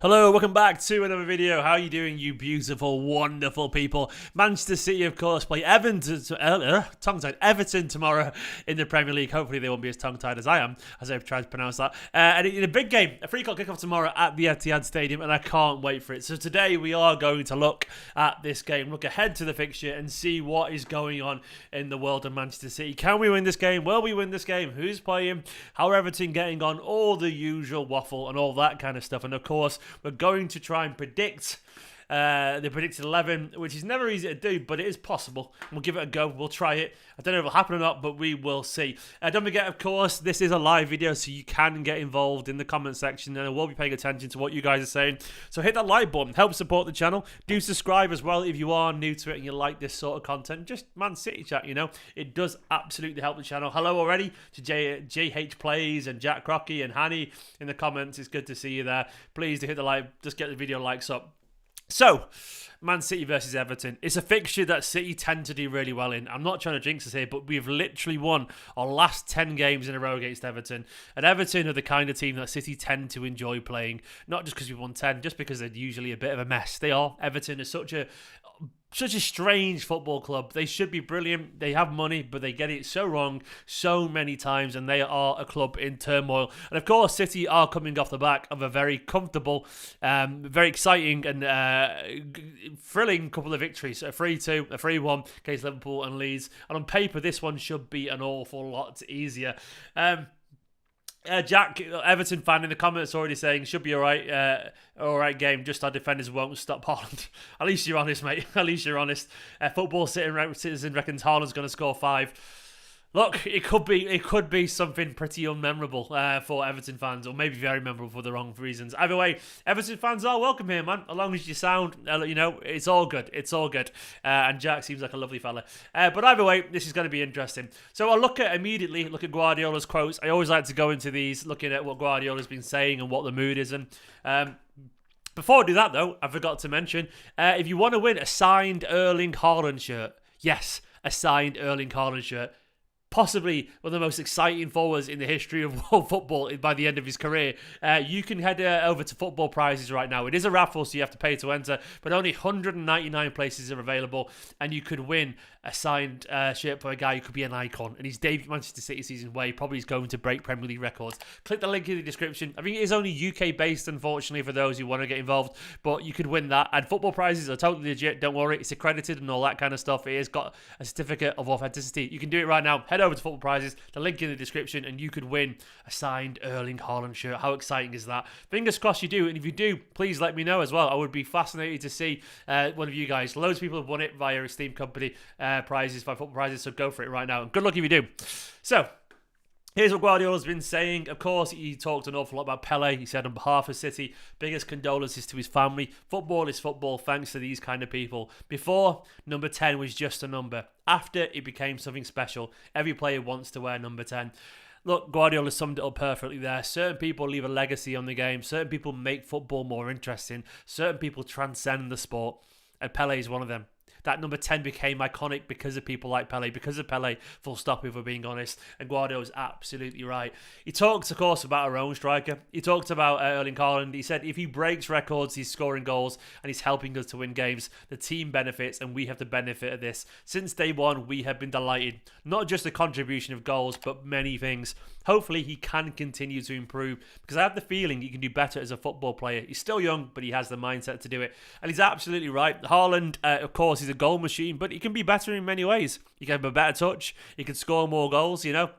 Hello, welcome back to another video. How are you doing, you beautiful, wonderful people? Manchester City, of course, play Everton tomorrow in the Premier League. Hopefully they won't be as tongue-tied as I am, as I've tried to pronounce that. And in a big game, a 3 o'clock kickoff tomorrow at the Etihad Stadium, and I can't wait for it. So today we are going to look at this game, look ahead to the fixture, and see what is going on in the world of Manchester City. Can we win this game? Will we win this game? Who's playing? How are Everton getting on? All the usual waffle and all that kind of stuff. And of course, we're going to try and predict the predicted 11, which is never easy to do, but it is possible. We'll give it a go. We'll try it. I don't know if it'll happen or not, but we will see. Don't forget, of course, this is a live video, so you can get involved in the comment section, and I will be paying attention to what you guys are saying. So hit that like button. Help support the channel. Do subscribe as well if you are new to it and you like this sort of content. Just Man City chat, you know. It does absolutely help the channel. Hello already to JH Plays and Jack Crocky and Hanny in the comments. It's good to see you there. Please do hit the like. Just get the video likes up. So, Man City versus Everton. It's a fixture that City tend to do really well in. I'm not trying to jinx us here, but we've literally won our last 10 games in a row against Everton. And Everton are the kind of team that City tend to enjoy playing. Not just because we've won 10, just because they're usually a bit of a mess. They are. Everton is such a strange football club. They should be brilliant. They have money, but they get it so wrong so many times, and they are a club in turmoil. And of course, City are coming off the back of a very comfortable, very exciting and thrilling couple of victories. A 3-2, a 3-1 against Liverpool and Leeds. And on paper, this one should be an awful lot easier. Jack, Everton fan in the comments already saying should be alright game, just our defenders won't stop Haaland. At least you're honest, mate. At least you're honest. Football Citizen reckons Haaland's going to score 5. Look, it could be something pretty unmemorable for Everton fans, or maybe very memorable for the wrong reasons. Either way, Everton fans are welcome here, man. As long as you sound, it's all good. It's all good. And Jack seems like a lovely fella. But either way, this is going to be interesting. So I'll look at Guardiola's quotes. I always like to go into these, looking at what Guardiola's been saying and what the mood is. And before I do that, though, I forgot to mention, if you want to win a signed Erling Haaland shirt, yes, a signed Erling Haaland shirt, possibly one of the most exciting forwards in the history of world football by the end of his career. You can head over to Football Prizes right now. It is a raffle, so you have to pay to enter, but only 199 places are available, and you could win a signed shirt for a guy who could be an icon. And his debut Manchester City season way probably is going to break Premier League records. Click the link in the description. I think it is only UK based, unfortunately, for those who want to get involved, but you could win that. And Football Prizes are totally legit. Don't worry, it's accredited and all that kind of stuff. It has got a certificate of authenticity. You can do it right now. Head over to Football Prizes, the link in the description, and you could win a signed Erling Haaland shirt. How exciting is that? Fingers crossed you do, and if you do, please let me know as well. I would be fascinated to see one of you guys. Loads of people have won it via Esteemed Kompany prizes, by Football Prizes, so go for it right now. Good luck if you do. So, here's what Guardiola's been saying. Of course, he talked an awful lot about Pele. He said on behalf of City, biggest condolences to his family. Football is football thanks to these kind of people. Before, number 10 was just a number. After, it became something special. Every player wants to wear number 10. Look, Guardiola summed it up perfectly there. Certain people leave a legacy on the game. Certain people make football more interesting. Certain people transcend the sport. And Pele is one of them. That number 10 became iconic because of people like Pele, because of Pele, full stop, if we're being honest. And Guardiola's absolutely right. He talked, of course, about our own striker. He talked about Erling Haaland. He said if he breaks records, he's scoring goals and he's helping us to win games. The team benefits and we have the benefit of this. Since day one, we have been delighted. Not just the contribution of goals, but many things. Hopefully, he can continue to improve because I have the feeling he can do better as a football player. He's still young, but he has the mindset to do it. And he's absolutely right. Haaland, of course, he's a goal machine, but he can be better in many ways. He can have a better touch. He can score more goals, you know.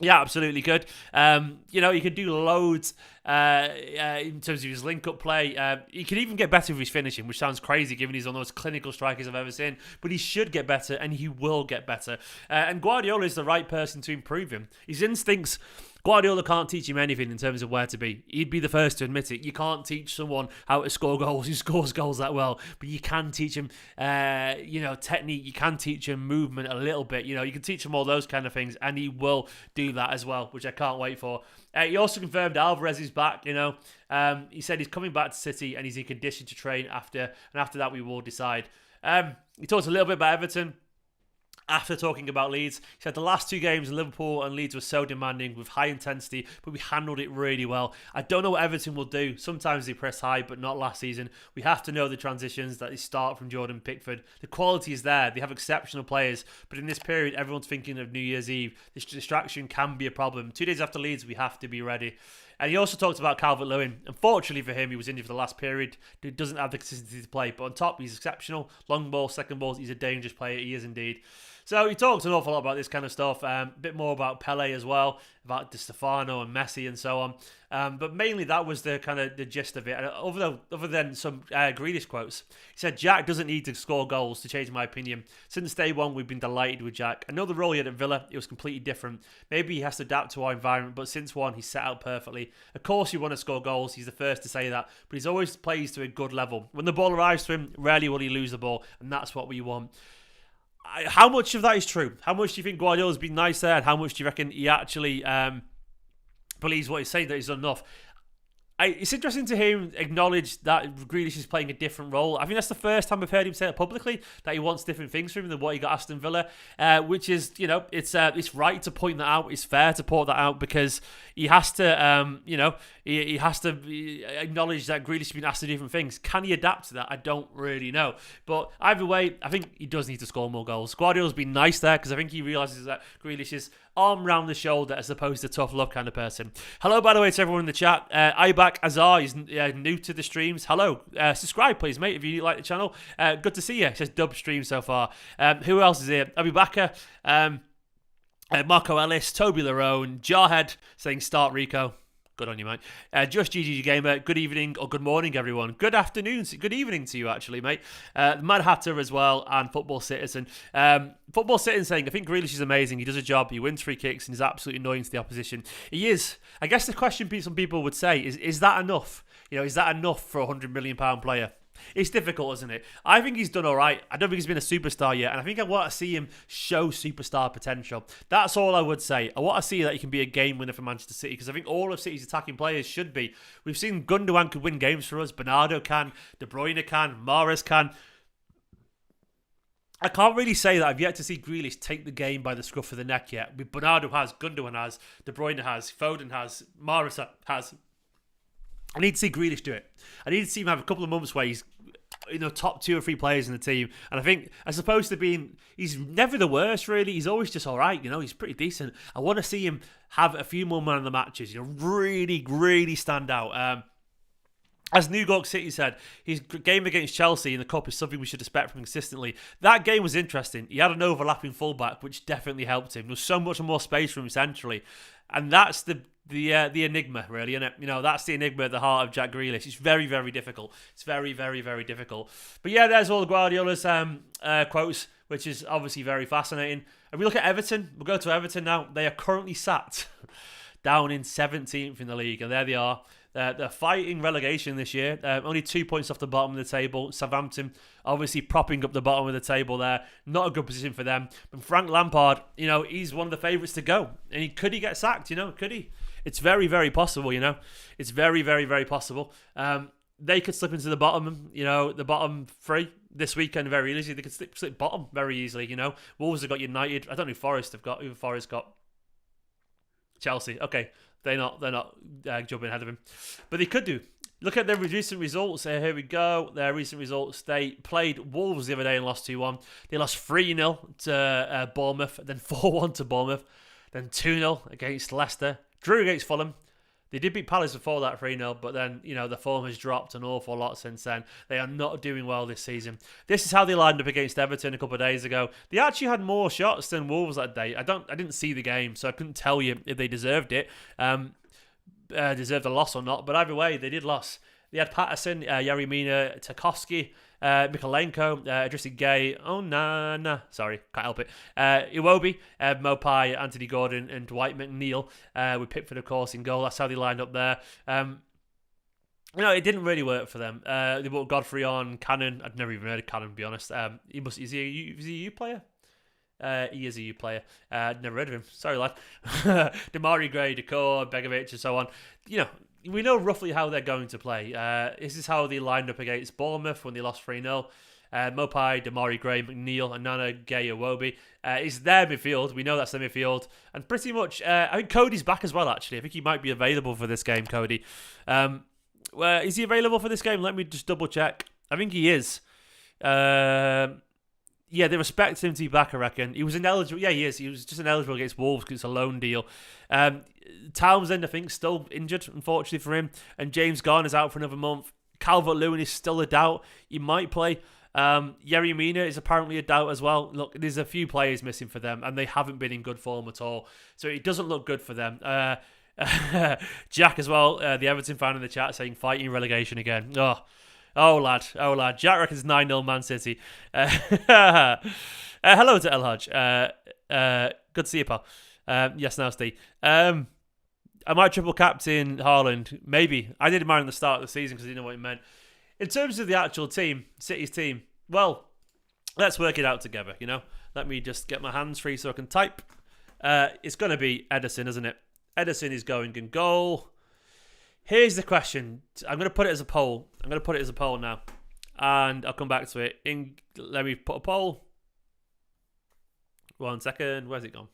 Yeah, absolutely good. He can do loads in terms of his link-up play. He can even get better with his finishing, which sounds crazy given he's one of the most clinical strikers I've ever seen. But he should get better, and he will get better. And Guardiola is the right person to improve him. His instincts... Guardiola can't teach him anything in terms of where to be. He'd be the first to admit it. You can't teach someone how to score goals who scores goals that well, but you can teach him, technique. You can teach him movement a little bit. You can teach him all those kind of things, and he will do that as well, which I can't wait for. He also confirmed Alvarez is back. He said he's coming back to City and he's in condition to train after, and after that we will decide. He talked a little bit about Everton. after talking about Leeds. He said the last 2 games, Liverpool and Leeds were so demanding with high intensity, but we handled it really well. I don't know what Everton will do. Sometimes they press high, but not last season. We have to know the transitions that they start from Jordan Pickford. The quality is there. They have exceptional players, but in this period, everyone's thinking of New Year's Eve. This distraction can be a problem. 2 days after Leeds, we have to be ready. And he also talked about Calvert-Lewin. Unfortunately for him, he was injured for the last period. He doesn't have the consistency to play. But on top, he's exceptional. Long ball, second balls, he's a dangerous player. He is indeed. So he talks an awful lot about this kind of stuff. A bit more about Pele as well, about Di Stefano and Messi and so on. But mainly that was the kind of the gist of it. And other than some Grealish quotes, he said, Jack doesn't need to score goals to change my opinion. Since day one, we've been delighted with Jack. I know the role he had at Villa, it was completely different. Maybe he has to adapt to our environment, but since one, he's set out perfectly. Of course, you want to score goals. He's the first to say that. But he's always plays to a good level. When the ball arrives to him, rarely will he lose the ball. And that's what we want. How much of that is true? How much do you think Guardiola's been nice there? And how much do you reckon he actually believes what he's saying, that he's done enough? It's interesting to hear him acknowledge that Grealish is playing a different role. I think that's the first time I've heard him say it publicly, that he wants different things from him than what he got Aston Villa, which is, it's right to point that out. It's fair to point that out because he has to, he has to acknowledge that Grealish has been asked to do different things. Can he adapt to that? I don't really know. But either way, I think he does need to score more goals. Guardiola's been nice there because I think he realises that Grealish is arm round the shoulder as opposed to tough love kind of person. Hello, by the way, to everyone in the chat. Ibak Azar is new to the streams. Hello. Subscribe, please, mate, if you like the channel. Good to see you. It says dub stream so far. Who else is here? Abu Bakr, Marco Ellis, Toby Larone, Jarhead saying start Rico. Good on you, mate. Just GGG Gamer, good evening or good morning, everyone. Good afternoon, good evening to you, actually, mate. Mad Hatter as well, and Football Citizen. Football Citizen saying, I think Grealish is amazing. He does a job, he wins free kicks, and is absolutely annoying to the opposition. He is. I guess the question some people would say is that enough? Is that enough for a £100 million player? It's difficult, isn't it? I think he's done all right. I don't think he's been a superstar yet, and I think I want to see him show superstar potential. That's all I would say. I want to see that he can be a game winner for Manchester City, because I think all of City's attacking players should be. We've seen Gundogan could win games for us. Bernardo can. De Bruyne can. Mahrez can. I can't really say that I've yet to see Grealish take the game by the scruff of the neck yet. Bernardo has, Gundogan has, De Bruyne has, Foden has, Mahrez has. I need to see Grealish do it. I need to see him have a couple of months where he's, top 2 or 3 players in the team. And I think, as opposed to being, he's never the worst, really. He's always just all right. He's pretty decent. I want to see him have a few more man of the matches. Really, really stand out. As New York City said, his game against Chelsea in the Cup is something we should expect from him consistently. That game was interesting. He had an overlapping fullback, which definitely helped him. There was so much more space for him centrally. And that's the enigma, really, isn't it? That's the enigma at the heart of Jack Grealish. It's very, very difficult. It's very, very, very difficult. But yeah, there's all the Guardiola's quotes, which is obviously very fascinating. And we look at Everton. We'll go to Everton now. They are currently sat down in 17th in the league, and there they are. They're fighting relegation this year. Only 2 points off the bottom of the table. Southampton obviously propping up the bottom of the table there. Not a good position for them. But Frank Lampard, he's one of the favourites to go. And could he get sacked? Could he? It's very, very possible, It's very, very, very possible. They could slip into the bottom, the bottom 3 this weekend very easily. They could slip bottom very easily, Wolves have got United. I don't know who Forest have got. Who Forest got? Chelsea. Okay. They're not jumping ahead of him. But they could do. Look at their recent results. Here we go. Their recent results. They played Wolves the other day and lost 2-1. They lost 3-0 to Bournemouth. Then 4-1 to Bournemouth. Then 2-0 against Leicester. Drew against Fulham. They did beat Palace before that 3-0, but then, the form has dropped an awful lot since then. They are not doing well this season. This is how they lined up against Everton a couple of days ago. They actually had more shots than Wolves that day. I didn't see the game, so I couldn't tell you if they deserved it, deserved a loss or not. But either way, they did lose. They had Patterson, Yarimina, Tarkovsky, Mikolenko, Adrissi Gay, sorry, can't help it. Iwobi, Mopai, Anthony Gordon, and Dwight McNeil, with Pickford, of course, in goal. That's how they lined up there. It didn't really work for them. They brought Godfrey on, Cannon. I'd never even heard of Cannon, to be honest. Is he a U player? He is a U player. I'd never heard of him. Sorry, lad. Damari Gray, Decor, Begovic, and so on. We know roughly how they're going to play. This is how they lined up against Bournemouth when they lost 3-0. Mopai, Damari Gray, McNeil, Anana, Gay, Iwobi. It's their midfield. We know that's their midfield. And pretty much, I think Cody's back as well, actually. I think he might be available for this game, Cody. Is he available for this game? Let me just double check. I think he is. Yeah, they respect him to be back, I reckon. He was ineligible. Yeah, he is. He was just ineligible against Wolves because it's a loan deal. Townsend, I think, still injured, unfortunately for him. And James Garner's out for another month. Calvert-Lewin is still a doubt. He might play. Yerry Mina is apparently a doubt as well. Look, there's a few players missing for them, and they haven't been in good form at all. So it doesn't look good for them. Jack as well, the Everton fan in the chat, saying fighting relegation again. Oh, lad. Jack reckons 9-0 Man City. Hello to El Hodge. Good to see you, pal. Yes, now, Steve. I might triple captain Haaland. Maybe. I did mine at the start of the season because I didn't know what it meant. In terms of the actual team, City's team, well, let's work it out together, you know? Let me just get my hands free so I can type. It's going to be Ederson, isn't it? Ederson is going in goal. Here's the question. I'm going to put it as a poll. Now. And I'll come back to it. Let me put a poll. 1 second. Where's it gone?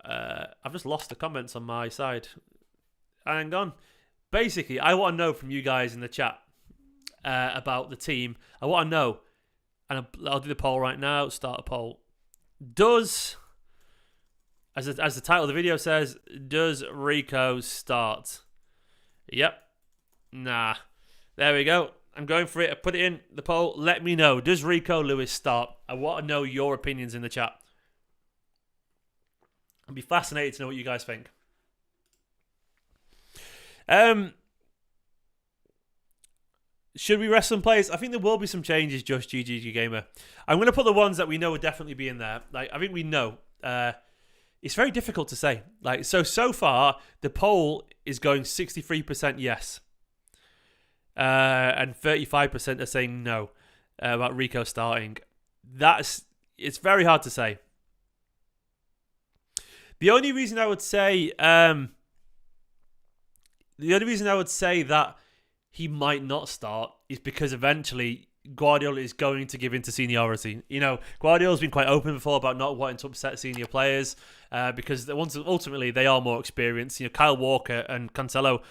I've just lost the comments on my side. Hang on. Basically, I want to know from you guys in the chat about the team. I want to know. And I'll do the poll right now. Start a poll. As the title of the video says, does Rico start? Yep. Nah. There we go. I'm going for it. I put it in the poll. Let me know. Does Rico Lewis start? I want to know your opinions in the chat. I'd be fascinated to know what you guys think. Should we rest some players? I think there will be some changes, Just GGG Gamer. I'm going to put the ones that we know will definitely be in there. I think we know. It's very difficult to say. So far, the poll is going 63% yes. And 35% are saying no about Rico starting. It's very hard to say. The only reason I would say that he might not start is because eventually Guardiola is going to give in to seniority. You know, Guardiola's been quite open before about not wanting to upset senior players because ultimately they are more experienced. You know, Kyle Walker and Cancelo,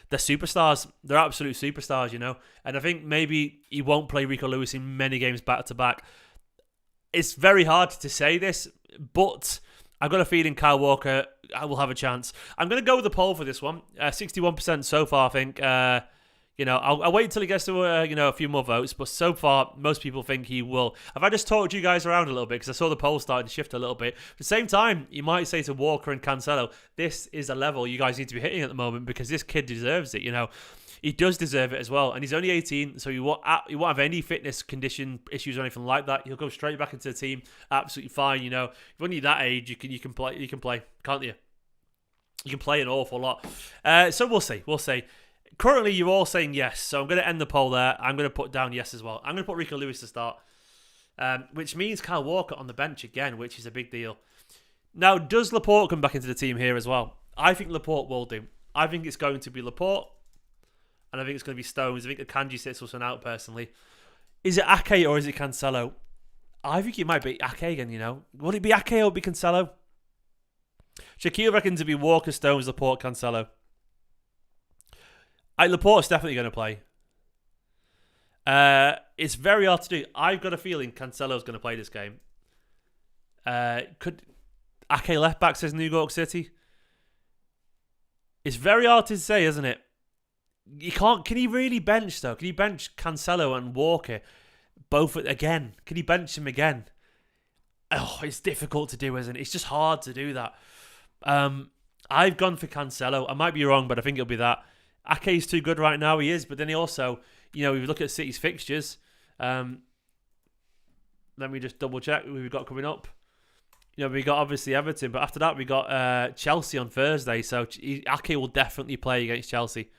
they're superstars. They're absolute superstars, you know. And I think maybe he won't play Rico Lewis in many games back to back. It's very hard to say this, but I've got a feeling Kyle Walker will have a chance. I'm going to go with the poll for this one. 61% so far, I think. I'll wait until he gets to a few more votes, but so far most people think he will. Have I just talked you guys around a little bit because I saw the poll starting to shift a little bit? At the same time, you might say to Walker and Cancelo, this is a level you guys need to be hitting at the moment because this kid deserves it. You know, he does deserve it as well, and he's only 18, so he won't have any fitness condition issues or anything like that. He'll go straight back into the team, absolutely fine. You know, when you're that age, you can play, can't you? You can play an awful lot. So we'll see. Currently, you're all saying yes, so I'm going to end the poll there. I'm going to put down yes as well. I'm going to put Rico Lewis to start, which means Kyle Walker on the bench again, which is a big deal. Now, does Laporte come back into the team here as well? I think Laporte will do. I think it's going to be Laporte, and I think it's going to be Stones. I think Akanji sits us one out, personally. Is it Ake or is it Cancelo? I think it might be Ake again, you know. Would it be Ake or would it be Cancelo? Shaquille reckons it'd be Walker, Stones, Laporte, Cancelo. Laporte's definitely going to play. It's very hard to do. I've got a feeling Cancelo's going to play this game. Could Ake left back, says New York City? It's very hard to say, isn't it? You can't. Can he really bench though? Can he bench Cancelo and Walker both again? Can he bench him again? Oh, it's difficult to do, isn't it? It's just hard to do that. I've gone for Cancelo. I might be wrong, but I think it'll be that. Ake's too good right now, he is, but then he also, you know, if you look at City's fixtures, let me just double check who we've got coming up. You know, we got obviously Everton, but after that we got Chelsea on Thursday, so Ake will definitely play against Chelsea.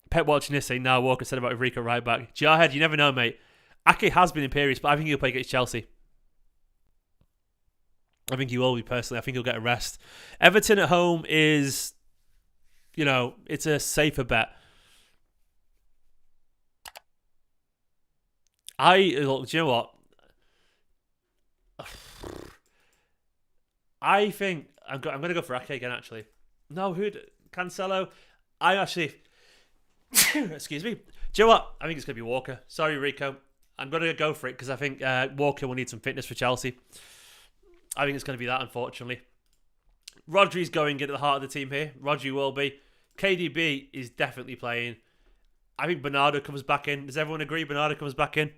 Pep watching this saying, now Walker said about Rico right back. Jarhead, you never know, mate. Ake has been imperious, but I think he'll play against Chelsea. I think he will be, personally. I think he'll get a rest. Everton at home is, you know, it's a safer bet. Look, do you know what? I think I'm going to go for Ake again, actually. No, Cancelo? I actually... Excuse me. Do you know what? I think it's going to be Walker. Sorry, Rico. I'm going to go for it because I think Walker will need some fitness for Chelsea. I think it's going to be that, unfortunately. Rodri's going into the heart of the team here. Rodri will be. KDB is definitely playing. I think Bernardo comes back in. Does everyone agree Bernardo comes back in?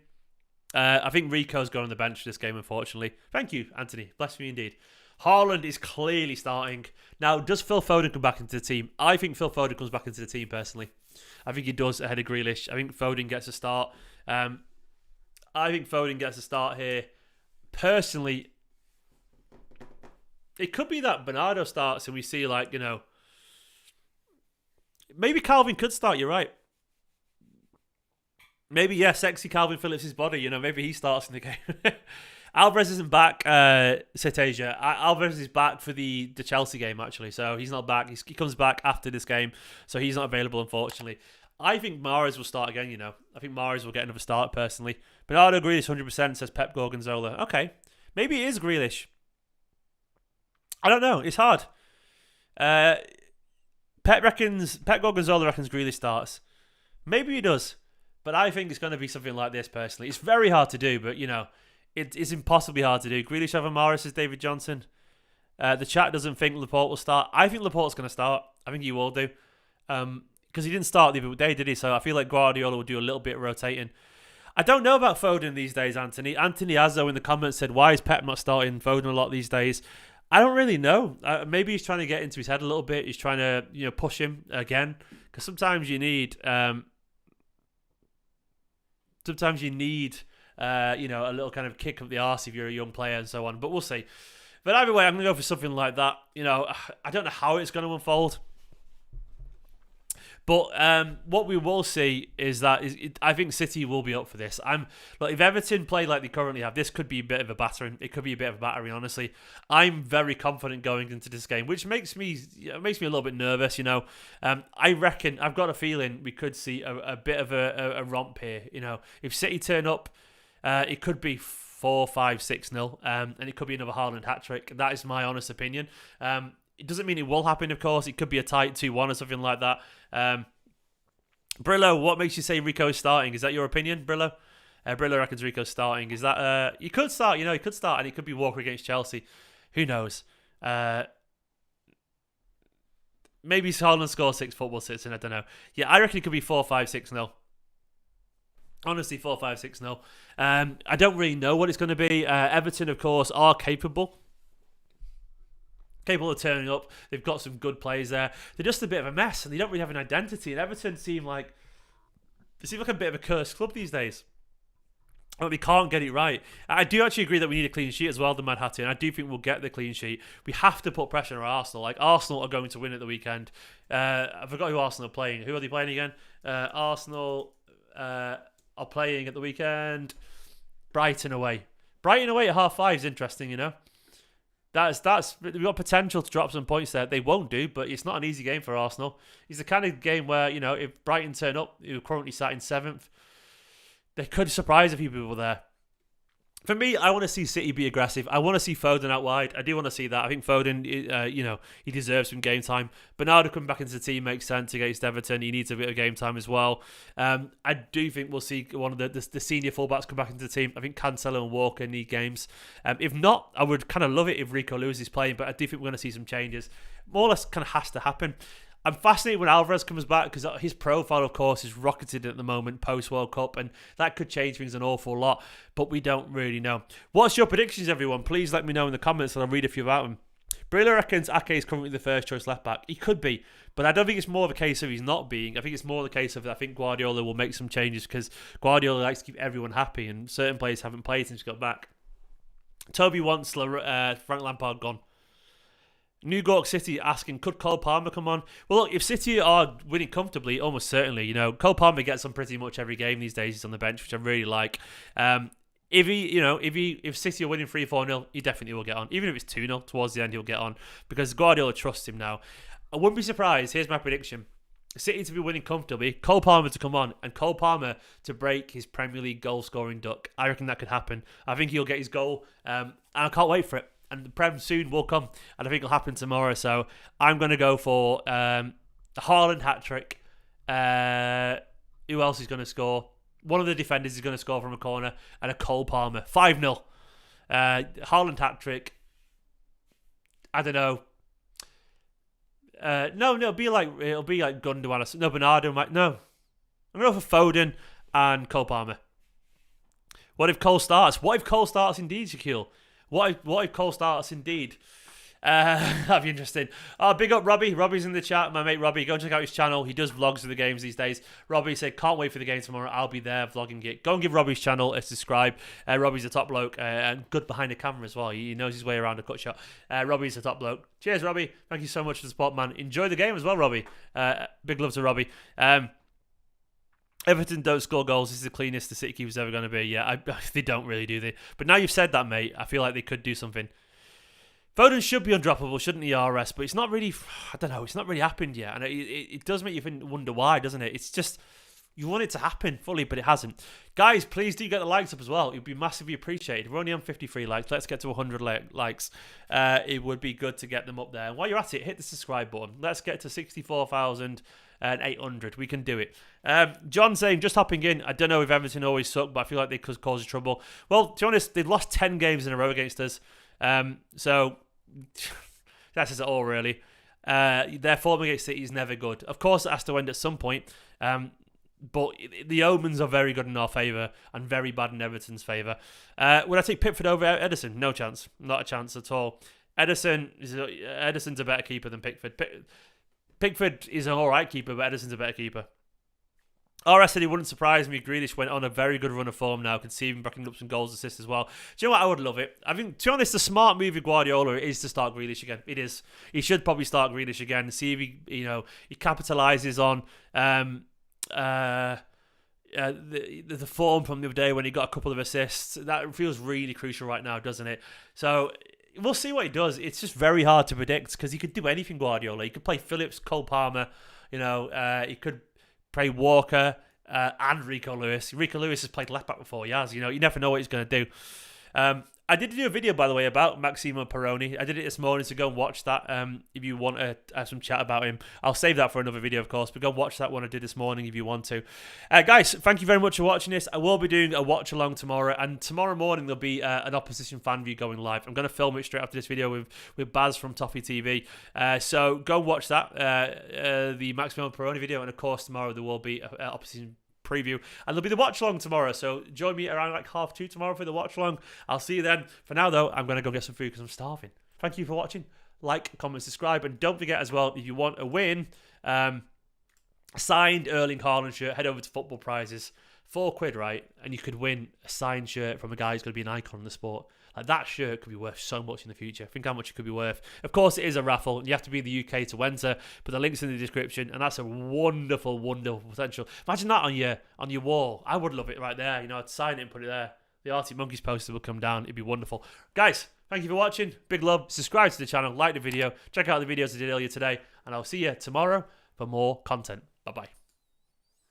I think Rico's going on the bench for this game, unfortunately. Thank you, Anthony. Bless me indeed. Haaland is clearly starting. Now, does Phil Foden come back into the team? I think Phil Foden comes back into the team, personally. I think he does ahead of Grealish. I think Foden gets a start. I think Foden gets a start here. Personally, it could be that Bernardo starts and we see, like, maybe Calvin could start, you're right. Maybe, sexy Calvin Phillips' body, maybe he starts in the game. Alvarez isn't back, Citasia. Alvarez is back for the Chelsea game, actually. So he's not back. He comes back after this game. So he's not available, unfortunately. I think Mahrez will start again, I think Mahrez will get another start, personally. Bernardo Grealish, 100%, says Pep Guardiola. Okay. Maybe it is Grealish. I don't know. It's hard. Pep Guardiola reckons Grealish starts. Maybe he does. But I think it's going to be something like this, personally. It's very hard to do, but, it's impossibly hard to do. Grealish over Mahrez, says David Johnson. The chat doesn't think Laporte will start. I think Laporte's going to start. I think he will do. Because he didn't start the other day, did he? So I feel like Guardiola will do a little bit of rotating. I don't know about Foden these days, Anthony. Anthony Azzo in the comments said, why is Pep not starting Foden a lot these days? I don't really know. Maybe he's trying to get into his head a little bit. He's trying to, push him again. Because sometimes you need... a little kind of kick up the arse if you're a young player and so on. But we'll see. But either way, I'm going to go for something like that. I don't know how it's going to unfold. But what we will see is that I think City will be up for this. If Everton play like they currently have, this could be a bit of a battering. It could be a bit of a battering, honestly. I'm very confident going into this game, which makes me a little bit nervous. I reckon, I've got a feeling we could see a bit of a romp here. If City turn up, it could be 4-5-6-0, and it could be another Haaland hat-trick. That is my honest opinion. It doesn't mean it will happen, of course. It could be a tight 2-1 or something like that. Brillo, what makes you say Rico is starting? Is that your opinion, Brillo? Brillo reckons Rico's starting. Is that... he could start, he could start, and it could be Walker against Chelsea. Who knows? Maybe Haaland scores 6 football sits in, I don't know. Yeah, I reckon it could be 4-5-6-0. Honestly, 4-5-6-0. I don't really know what it's going to be. Everton, of course, are capable of turning up. They've got some good players there. They're just a bit of a mess, and they don't really have an identity. And Everton seem like a bit of a cursed club these days. They can't get it right. I do actually agree that we need a clean sheet as well, the Mad Hatter, and I do think we'll get the clean sheet. We have to put pressure on Arsenal. Like, Arsenal are going to win at the weekend. I forgot who Arsenal are playing. Who are they playing again? Arsenal are playing at the weekend. Brighton away. Brighton away at 5:30 is interesting, That's we've got potential to drop some points there. They won't do, but it's not an easy game for Arsenal. It's the kind of game where, if Brighton turn up, who are currently sat in 7th, they could surprise a few people there. For me, I want to see City be aggressive. I want to see Foden out wide. I do want to see that. I think Foden, he deserves some game time. Bernardo coming back into the team makes sense against Everton. He needs a bit of game time as well. I do think we'll see one of the senior fullbacks come back into the team. I think Cancelo and Walker need games. If not, I would kind of love it if Rico Lewis is playing, but I do think we're going to see some changes. More or less kind of has to happen. I'm fascinated when Alvarez comes back because his profile, of course, is rocketed at the moment post-World Cup, and that could change things an awful lot, but we don't really know. What's your predictions, everyone? Please let me know in the comments and I'll read a few about them. Brillo reckons Ake is currently the first choice left-back. He could be, but I don't think it's more of a case of he's not being. I think it's more the case of I think Guardiola will make some changes because Guardiola likes to keep everyone happy, and certain players haven't played since he got back. Toby wants Frank Lampard gone. New York City asking, could Cole Palmer come on? Well, look, if City are winning comfortably, almost certainly, Cole Palmer gets on pretty much every game these days. He's on the bench, which I really like. If City are winning 3-4-0, he definitely will get on. Even if it's 2-0 towards the end, he'll get on because Guardiola trusts him now. I wouldn't be surprised. Here's my prediction. City to be winning comfortably, Cole Palmer to come on, and Cole Palmer to break his Premier League goal-scoring duck. I reckon that could happen. I think he'll get his goal, and I can't wait for it. And the Prem soon will come, and I think it'll happen tomorrow. So I'm going to go for a Haaland hat-trick. Who else is going to score? One of the defenders is going to score from a corner, and a Cole Palmer. 5-0. Haaland hat-trick. I don't know. No, it'll be like Gundogan. No, Bernardo might. No, I'm going to go for Foden and Cole Palmer. What if Cole starts? What if Cole starts indeed, Shaquille? What if Cole starts indeed? That'd be interesting. Big up Robbie. Robbie's in the chat. My mate Robbie. Go and check out his channel. He does vlogs of the games these days. Robbie said, can't wait for the game tomorrow. I'll be there vlogging it. Go and give Robbie's channel a subscribe. Robbie's a top bloke and good behind the camera as well. He knows his way around a cut shot. Robbie's a top bloke. Cheers, Robbie. Thank you so much for the support, man. Enjoy the game as well, Robbie. Big love to Robbie. Everton don't score goals. This is the cleanest the City keeper's ever going to be. Yeah, they don't really, do they? But now you've said that, mate, I feel like they could do something. Foden should be undroppable, shouldn't he, RS? But it's not really, I don't know, it's not really happened yet. And it does make you wonder why, doesn't it? It's just, you want it to happen fully, but it hasn't. Guys, please do get the likes up as well. It would be massively appreciated. We're only on 53 likes. Let's get to 100 likes. It would be good to get them up there. And while you're at it, hit the subscribe button. Let's get to 64,800. We can do it. John saying, just hopping in, I don't know if Everton always suck, but I feel like they could cause trouble. Well, to be honest, they've lost 10 games in a row against us. So that says it all, really. Their form against City is never good. Of course, it has to end at some point. But the omens are very good in our favour and very bad in Everton's favour. Would I take Pickford over Ederson? No chance. Not a chance at all. Ederson's a better keeper than Pickford. Pickford is an alright keeper, but Ederson's a better keeper. RS said he wouldn't surprise me. Grealish went on a very good run of form now. Could see him racking up some goals, assists as well. Do you know what? I would love it. I think, to be honest, the smart move with Guardiola is to start Grealish again. It is. He should probably start Grealish again and see if he capitalises on the form from the other day when he got a couple of assists. That feels really crucial right now, doesn't it? So we'll see what he does. It's just very hard to predict because he could do anything, Guardiola. He could play Phillips, Cole Palmer. He could play Walker and Rico Lewis. Rico Lewis has played left back before. He has. You never know what he's going to do. I did do a video, by the way, about Maximo Perrone. I did it this morning, so go and watch that if you want to have some chat about him. I'll save that for another video, of course, but go and watch that one I did this morning if you want to. Guys, thank you very much for watching this. I will be doing a watch-along tomorrow, and tomorrow morning there'll be an opposition fan view going live. I'm going to film it straight after this video with Baz from Toffee TV. So go and watch that, the Maximo Perrone video, and of course tomorrow there will be an opposition preview, and there'll be the watch along tomorrow, so join me around like 2:30 tomorrow for the watch along. I'll see you then. For now though, I'm going to go get some food because I'm starving. Thank you for watching. Like, comment, subscribe, and don't forget as well, if you want a win, signed Erling Haaland shirt, head over to Football Prizes. £4, right? And you could win a signed shirt from a guy who's going to be an icon in the sport. Like, that shirt could be worth so much in the future. Think how much it could be worth. Of course, it is a raffle, and you have to be in the UK to enter, but the link's in the description, and that's a wonderful, wonderful potential. Imagine that on your wall. I would love it right there. I'd sign it and put it there. The Arctic Monkeys poster will come down. It'd be wonderful. Guys, thank you for watching. Big love. Subscribe to the channel. Like the video. Check out the videos I did earlier today, and I'll see you tomorrow for more content. Bye-bye.